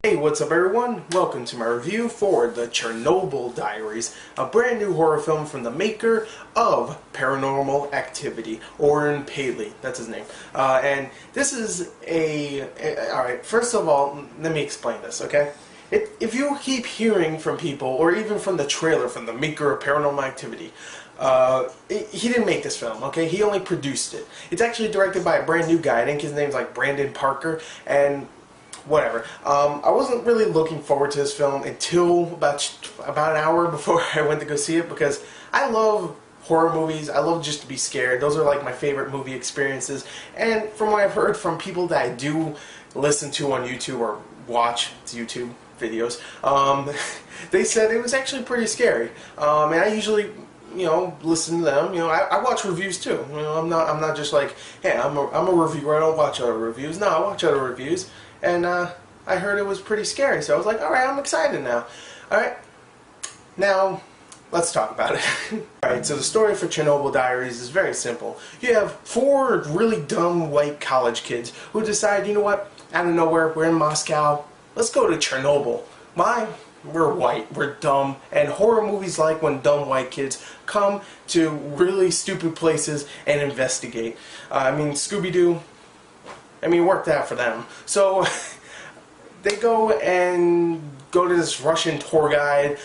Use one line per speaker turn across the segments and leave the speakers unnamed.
Hey, what's up everyone? Welcome to my review for the Chernobyl Diaries, a brand new horror film from the maker of Paranormal Activity, Oren Paley, that's his name. And this is alright, first of all, let me explain this, okay? If you keep hearing from people, or even from the trailer from the maker of Paranormal Activity, he didn't make this film, okay? He only produced it. It's actually directed by a brand new guy. I think his name's like Brandon Parker, and whatever. I wasn't really looking forward to this film until about an hour before I went to go see it, because I love horror movies. I love just to be scared. Those are like my favorite movie experiences. And from what I've heard from people that I do listen to on YouTube or watch YouTube videos, they said it was actually pretty scary. And I usually, listen to them. I watch reviews too. I'm not just like, hey, I'm a reviewer. I don't watch other reviews. No, I watch other reviews. And I heard it was pretty scary, so I was like, alright, I'm excited now. Alright, now, let's talk about it. Alright, so the story for Chernobyl Diaries is very simple. You have four really dumb white college kids who decide, you know what, out of nowhere, we're in Moscow, let's go to Chernobyl. Why? We're white, we're dumb, and horror movies like when dumb white kids come to really stupid places and investigate. Scooby-Doo, it worked out for them. So they go to this Russian tour guide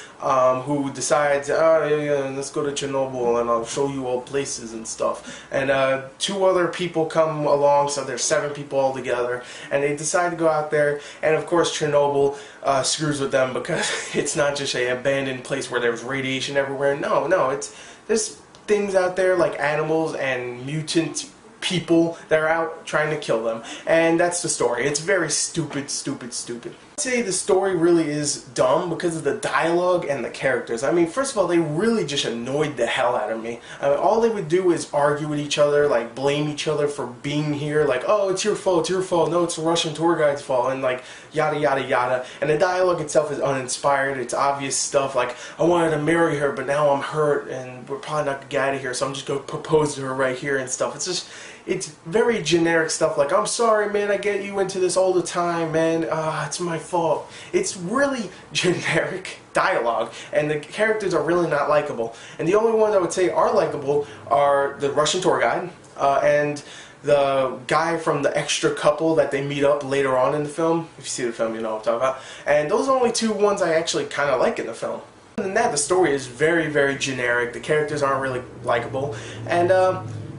who decides, let's go to Chernobyl and I'll show you all places and stuff. And two other people come along, so there's 7 people all together, and they decide to go out there. And of course Chernobyl screws with them, because it's not just an abandoned place where there's radiation everywhere. No, there's things out there like animals and mutant people that are out trying to kill them, and that's the story. It's very stupid. I'd say the story really is dumb because of the dialogue and the characters. First of all, they really just annoyed the hell out of me. All they would do is argue with each other, like blame each other for being here, like, oh, it's your fault, no, it's the Russian tour guide's fault, and like yada yada yada. And the dialogue itself is uninspired. It's obvious stuff like, I wanted to marry her, but now I'm hurt and we're probably not gonna get out of here, so I'm just gonna propose to her right here and stuff. It's very generic stuff like, I'm sorry man, I get you into this all the time, man, it's my fault. It's really generic dialogue, and the characters are really not likable. And the only ones I would say are likable are the Russian tour guide and the guy from the extra couple that they meet up later on in the film. If you see the film, you know what I'm talking about. And those are the only 2 ones I actually kind of like in the film. Other than that, the story is very, very generic. The characters aren't really likable, and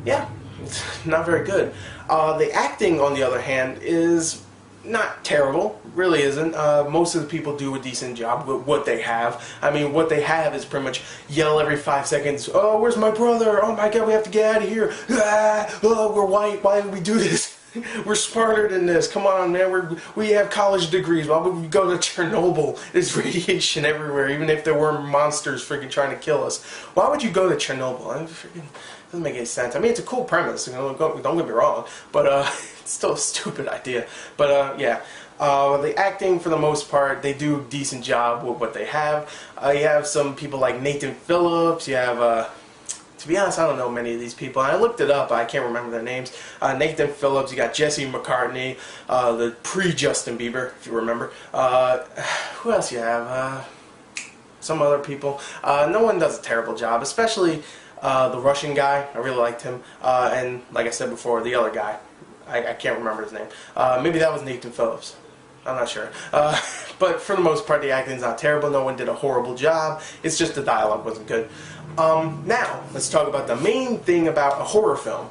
yeah, it's not very good. The acting, on the other hand, is not terrible, really isn't. Most of the people do a decent job with what they have. What they have is pretty much yell every 5 seconds, oh, where's my brother? Oh my god, we have to get out of here. Ah, oh, we're white, why did we do this? We're smarter than this. Come on, man. We have college degrees. Why would we go to Chernobyl? There's radiation everywhere, even if there were monsters freaking trying to kill us. Why would you go to Chernobyl? Doesn't make any sense. It's a cool premise. Don't get me wrong, but it's still a stupid idea. But yeah. The acting, for the most part, they do a decent job with what they have. You have some people like Nathan Phillips. You have to be honest, I don't know many of these people. I looked it up, I can't remember their names. Nathan Phillips, you got Jesse McCartney, the pre-Justin Bieber, if you remember. Who else you have? Some other people. No one does a terrible job, especially the Russian guy. I really liked him. And like I said before, the other guy. I can't remember his name. Maybe that was Nathan Phillips. I'm not sure. But for the most part, the acting's not terrible. No one did a horrible job. It's just the dialogue wasn't good. Now, let's talk about the main thing about a horror film.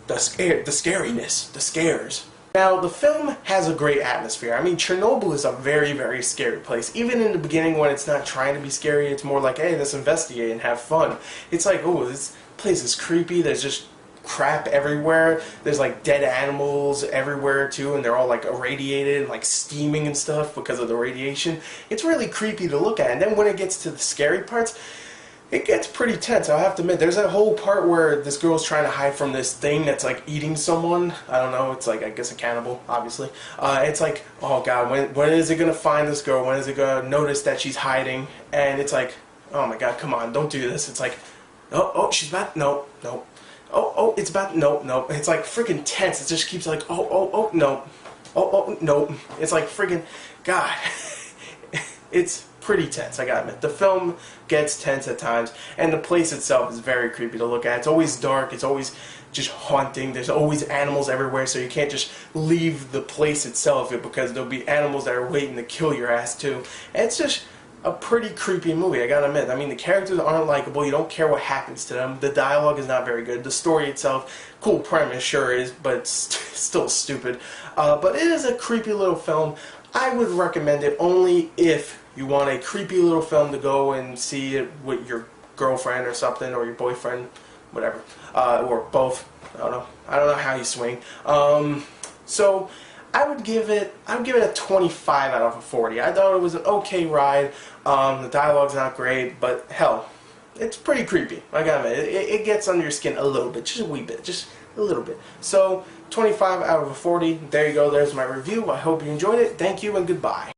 The scariness. The scares. Now, the film has a great atmosphere. Chernobyl is a very, very scary place. Even in the beginning when it's not trying to be scary, it's more like, hey, let's investigate and have fun. It's like, oh, this place is creepy. There's just crap everywhere. There's like dead animals everywhere too, and they're all like irradiated and like steaming and stuff because of the radiation. It's really creepy to look at. And then when it gets to the scary parts, it gets pretty tense. I have to admit, there's that whole part where this girl's trying to hide from this thing that's like eating someone. I don't know, it's like, I guess, a cannibal, obviously. It's like, oh god, when is it gonna find this girl? When is it gonna notice that she's hiding? And it's like, oh my god, come on, don't do this. It's like, oh, she's about, no. Oh, it's about, no. It's like freaking tense. It just keeps like, oh, no. Oh, no. It's like friggin', God. It's pretty tense, I gotta admit. The film gets tense at times, and the place itself is very creepy to look at. It's always dark, it's always just haunting, there's always animals everywhere, so you can't just leave the place itself because there'll be animals that are waiting to kill your ass too. And it's just a pretty creepy movie, I gotta admit. I mean, the characters aren't likable, you don't care what happens to them, the dialogue is not very good, the story itself, cool premise, sure is, but it's still stupid. But it is a creepy little film. I would recommend it only if you want a creepy little film to go and see it with your girlfriend or something, or your boyfriend, whatever, or both. I don't know how you swing. So I would give it a 25 out of 40. I thought it was an okay ride. The dialogue's not great, but hell, it's pretty creepy. I gotta admit, it gets under your skin a little bit, just a wee bit, just a little bit. So 25 out of 40. There you go. There's my review. I hope you enjoyed it. Thank you and goodbye.